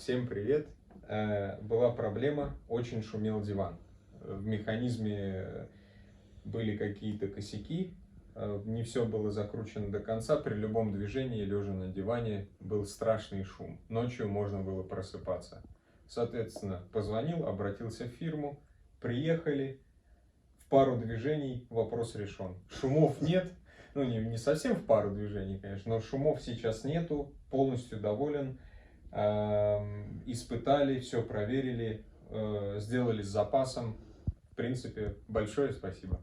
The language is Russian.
Всем привет! Была проблема, очень шумел диван. В механизме были какие-то косяки, не все было закручено до конца. При любом движении, лежа на диване, был страшный шум. Ночью можно было просыпаться. Соответственно, позвонил, обратился в фирму, приехали, в пару движений вопрос решен. Шумов нет, ну не совсем в пару движений, конечно, но шумов сейчас нету, полностью доволен. Испытали, все проверили, сделали с запасом. В принципе, большое спасибо.